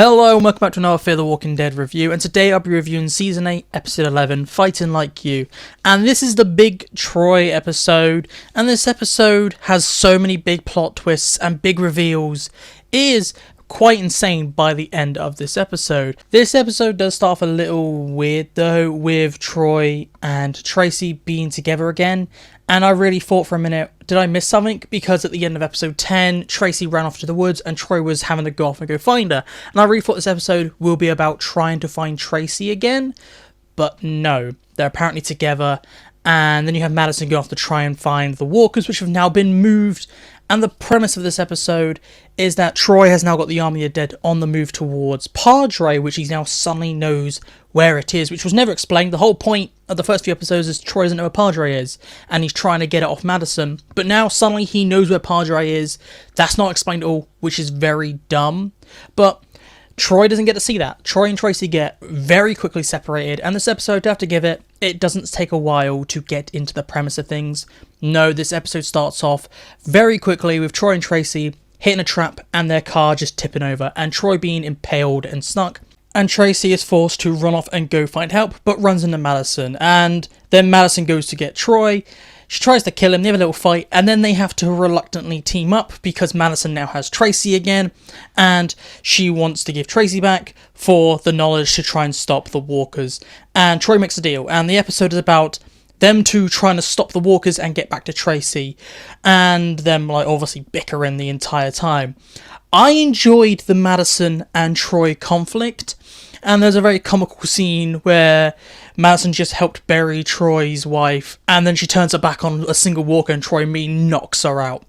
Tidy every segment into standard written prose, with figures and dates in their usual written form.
Hello and welcome back to another Fear the Walking Dead review, and today I'll be reviewing Season 8, Episode 11, Fighting Like You. And this is the big Troy episode, and this episode has so many big plot twists and big reveals. It is quite insane by the end of this episode. This episode does start off a little weird though, with Troy and Tracy being together again, and I really thought for a minute, did I miss something? Because at the end of episode 10, Tracy ran off to the woods and Troy was having to go off and go find her. And I really thought this episode will be about trying to find Tracy again. But no, they're apparently together. And then you have Madison go off to try and find the walkers, which have now been moved. And the premise of this episode is that Troy has now got the army of dead on the move towards Padre, which he now suddenly knows where it is, which was never explained. The whole point of the first few episodes is Troy doesn't know where Padre is, and he's trying to get it off Madison. But now suddenly he knows where Padre is. That's not explained at all, which is very dumb. But Troy doesn't get to see that. Troy and Tracy get very quickly separated, and this episode, I have to give it, it doesn't take a while to get into the premise of things. No, this episode starts off very quickly with Troy and Tracy hitting a trap and their car just tipping over, and Troy being impaled and stuck. And Tracy is forced to run off and go find help, but runs into Madison, and then Madison goes to get Troy. She tries to kill him, they have a little fight, and then they have to reluctantly team up because Madison now has Tracy again, and she wants to give Tracy back for the knowledge to try and stop the walkers. And Troy makes a deal, and the episode is about them two trying to stop the walkers and get back to Tracy, and them like obviously bickering the entire time. I enjoyed the Madison and Troy conflict, and there's a very comical scene where Madison just helped bury Troy's wife, and then she turns her back on a single walker and Troy knocks her out.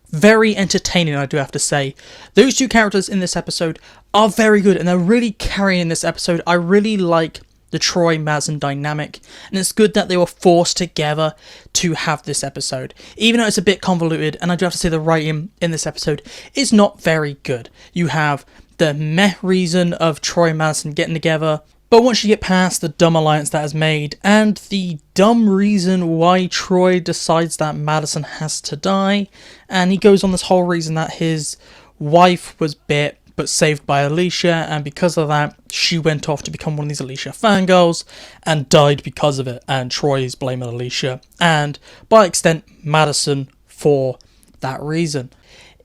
Very entertaining, I do have to say. Those two characters in this episode are very good, and they're really carrying this episode. I really like the Troy-Madison dynamic, and it's good that they were forced together to have this episode. Even though it's a bit convoluted, and I do have to say the writing in this episode is not very good. You have the meh reason of Troy and Madison getting together, but once you get past the dumb alliance that is made, and the dumb reason why Troy decides that Madison has to die, and he goes on this whole reason that his wife was bit but saved by Alicia, and because of that, she went off to become one of these Alicia fangirls, and died because of it, and Troy is blaming Alicia, and by extent, Madison for that reason.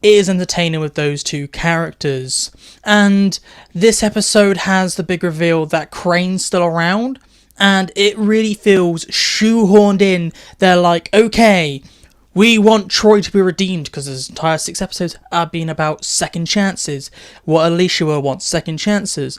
It is entertaining with those two characters, and this episode has the big reveal that Crane's still around, and it really feels shoehorned in. They're like, okay, we want Troy to be redeemed, because this entire 6 episodes have been about second chances, what Alicia wants, second chances.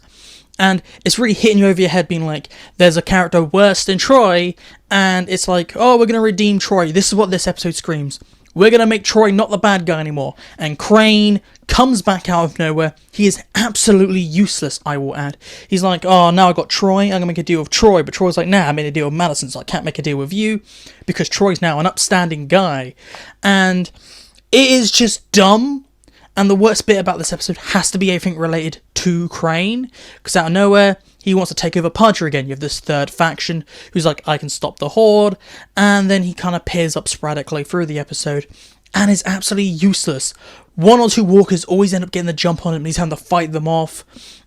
And it's really hitting you over your head being like, there's a character worse than Troy, and it's like, oh, we're going to redeem Troy. This is what this episode screams. We're going to make Troy not the bad guy anymore. And Crane comes back out of nowhere. He is absolutely useless, I will add. He's like, oh, now I got Troy. I'm going to make a deal with Troy. But Troy's like, nah, I made a deal with Madison, so I can't make a deal with you. Because Troy's now an upstanding guy. And it is just dumb. And the worst bit about this episode has to be everything related to Crane. Because out of nowhere, he wants to take over Padre again. You have this third faction who's like, I can stop the Horde. And then he kind of appears up sporadically through the episode and is absolutely useless. 1 or 2 walkers always end up getting the jump on him and he's having to fight them off.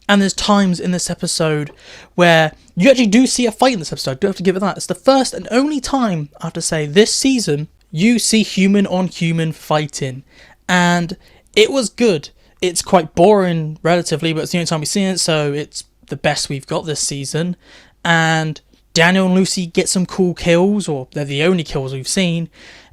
And there's times in this episode where you actually do see a fight in this episode. I do have to give it that. It's the first and only time, I have to say, this season, you see human on human fighting. And it was good. It's quite boring, relatively, but it's the only time we've seen it, so it's the best we've got this season. And Daniel and Lucy get some cool kills, or they're the only kills we've seen.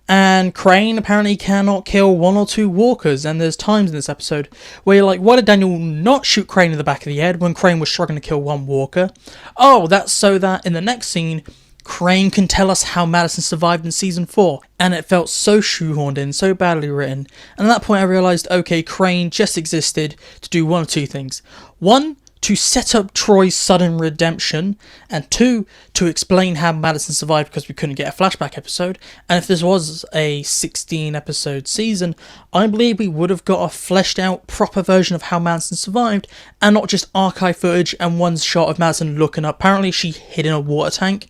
And Crane apparently cannot kill 1 or 2 walkers, and there's times in this episode where you're like, why did Daniel not shoot Crane in the back of the head when Crane was struggling to kill 1 walker? Oh, that's so that in the next scene, Crane can tell us how Madison survived in season 4, and it felt so shoehorned in, so badly written. And at that point I realised, okay, Crane just existed to do 1 or 2 things. 1, to set up Troy's sudden redemption, and 2, to explain how Madison survived because we couldn't get a flashback episode. And if this was a 16 episode season, I believe we would have got a fleshed out proper version of how Madison survived, and not just archive footage and 1 shot of Madison looking up. Apparently she hid in a water tank.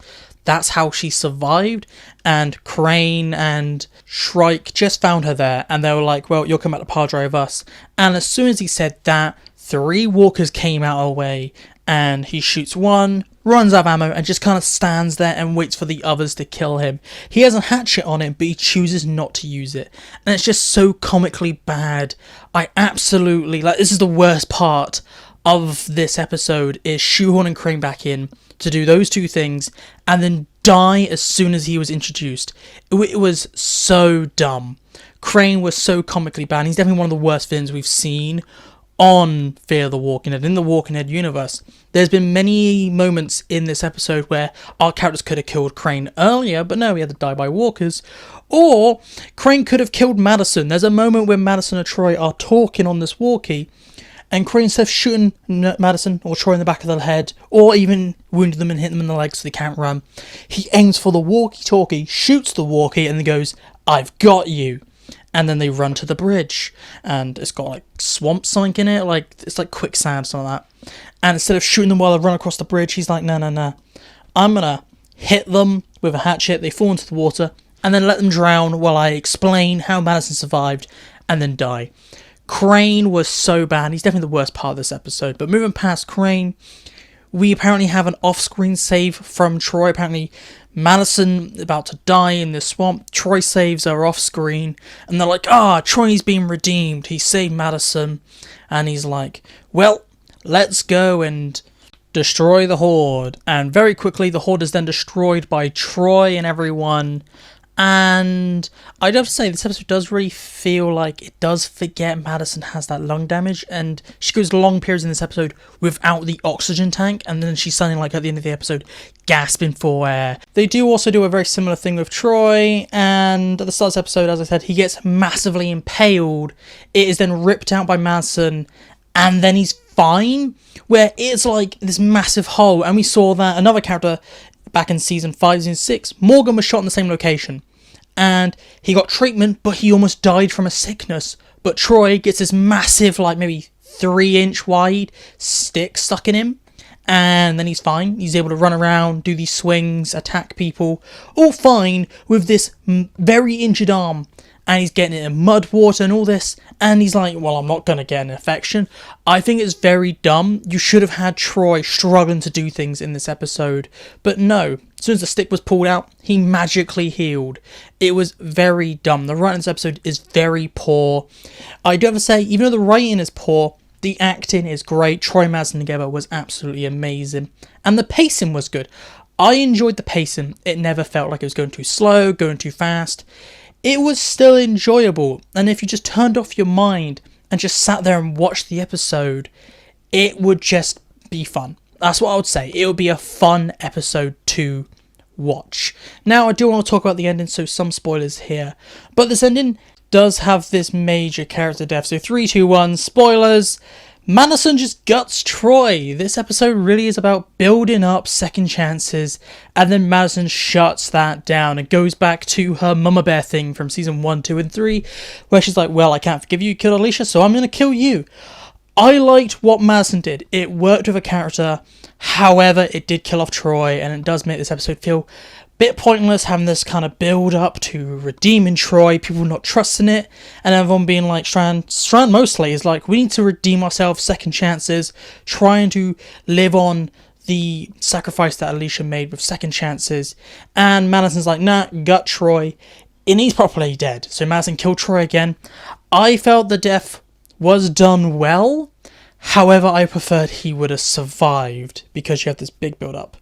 That's how she survived, and Crane and Shrike just found her there, and they were like, well, you'll come back to Padre with us. And as soon as he said that, 3 walkers came out of the way, and he shoots one, runs out of ammo, and just kind of stands there and waits for the others to kill him. He has a hatchet on him, but he chooses not to use it. And it's just so comically bad. I absolutely, this is the worst part of this episode, is shoehorning Crane back in to do those 2 things, and then die as soon as he was introduced. It was so dumb. Crane was so comically bad. He's definitely one of the worst villains we've seen on Fear the Walking Dead, in the Walking Dead universe. There's been many moments in this episode where our characters could have killed Crane earlier, but no, he had to die by walkers. Or Crane could have killed Madison. There's a moment where Madison and Troy are talking on this walkie, and Crane, instead of shooting Madison or Troy in the back of the head, or even wounding them and hitting them in the legs so they can't run, he aims for the walkie-talkie, shoots the walkie, and then goes, "I've got you." And then they run to the bridge, and it's got swamp sunk in it, it's quicksand, something like that. And instead of shooting them while they run across the bridge, he's like, no, I'm gonna hit them with a hatchet, they fall into the water, and then let them drown while I explain how Madison survived, and then die. Crane was so bad. He's definitely the worst part of this episode. But moving past Crane, we apparently have an off-screen save from Troy. Apparently Madison about to die in the swamp. Troy saves her off-screen, and they're like, Troy's been redeemed. He saved Madison. And he's like, well, let's go and destroy the Horde. And very quickly, the Horde is then destroyed by Troy and everyone. And I'd have to say, this episode does really feel like it does forget Madison has that lung damage, and she goes long periods in this episode without the oxygen tank, and then she's suddenly, at the end of the episode, gasping for air. They do also do a very similar thing with Troy, and at the start of this episode, as I said, he gets massively impaled. It is then ripped out by Madison, and then he's fine, where it's this massive hole. And we saw that another character back in season 5, season 6, Morgan was shot in the same location, and he got treatment, but he almost died from a sickness. But Troy gets this massive, maybe 3-inch wide stick stuck in him, and then he's fine. He's able to run around, do these swings, attack people, all fine with this very injured arm. And he's getting it in mud, water, and all this. And he's like, well, I'm not going to get an infection. I think it's very dumb. You should have had Troy struggling to do things in this episode. But no, as soon as the stick was pulled out, he magically healed. It was very dumb. The writing in this episode is very poor. I do have to say, even though the writing is poor, the acting is great. Troy and Madison together was absolutely amazing. And the pacing was good. I enjoyed the pacing. It never felt like it was going too slow, going too fast. It was still enjoyable, and if you just turned off your mind and just sat there and watched the episode, it would just be fun. That's what I would say. It would be a fun episode to watch. Now, I do want to talk about the ending, so some spoilers here. But this ending does have this major character death. So 3, 2, 1, spoilers. Madison just guts Troy. This episode really is about building up second chances, and then Madison shuts that down and goes back to her mama bear thing from season 1, 2, and 3, where she's like, well, I can't forgive you killed Alicia, so I'm going to kill you. I liked what Madison did. It worked with a character. However, it did kill off Troy, and it does make this episode feel bit pointless, having this kind of build up to redeeming Troy, people not trusting it, and everyone being like, Strand mostly is like, we need to redeem ourselves, second chances, trying to live on the sacrifice that Alicia made with second chances. And Madison's like, nah, gut Troy, and he's properly dead. So Madison killed Troy again. I felt the death was done well. However, I preferred he would have survived, because you have this big build up.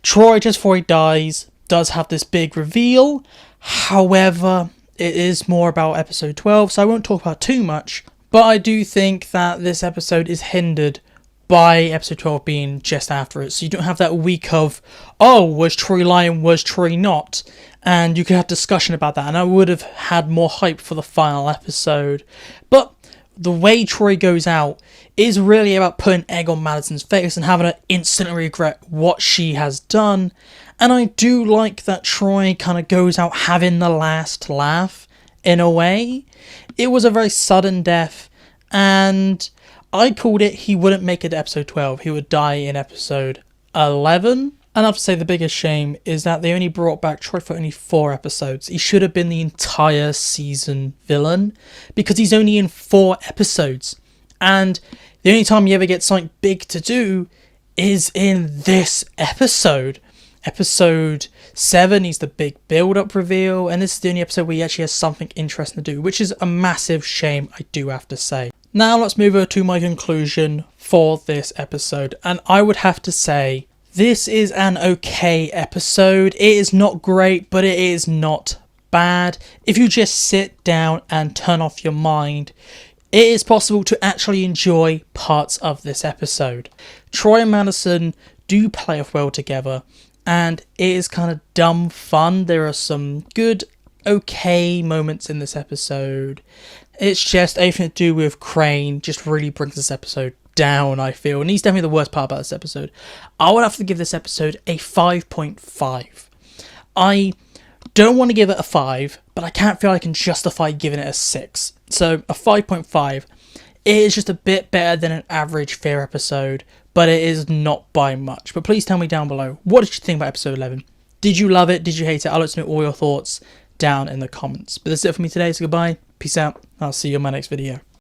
Troy, just before he dies, does have this big reveal. However, it is more about episode 12, so I won't talk about too much. But I do think that this episode is hindered by episode 12 being just after it. So you don't have that week of, oh, was Troy lying, was Troy not? And you could have discussion about that, and I would have had more hype for the final episode. But the way Troy goes out is really about putting egg on Madison's face and having her instantly regret what she has done. And I do like that Troy kind of goes out having the last laugh, in a way. It was a very sudden death, and I called it he wouldn't make it to episode 12. He would die in episode 11. And I have to say, the biggest shame is that they only brought back Troy for only 4 episodes. He should have been the entire season villain, because he's only in 4 episodes. And The only time you ever get something big to do is in this episode. Episode 7 is the big build-up reveal, and this is the only episode where he actually has something interesting to do, which is a massive shame, I do have to say. Now let's move over to my conclusion for this episode, and I would have to say this is an okay episode. It is not great, but it is not bad. If you just sit down and turn off your mind, it is possible to actually enjoy parts of this episode. Troy and Madison do play off well together, and it is kind of dumb fun. There are some good, okay moments in this episode. It's just anything to do with Crane just really brings this episode down, I feel. And he's definitely the worst part about this episode. I would have to give this episode a 5.5. I don't want to give it a 5, but I can't feel I can justify giving it a 6. So a 5.5. It is just a bit better than an average Fear episode, but it is not by much. But please tell me down below, what did you think about episode 11? Did you love it? Did you hate it? I'd like to know all your thoughts down in the comments. But that's it for me today, so goodbye, peace out, I'll see you in my next video.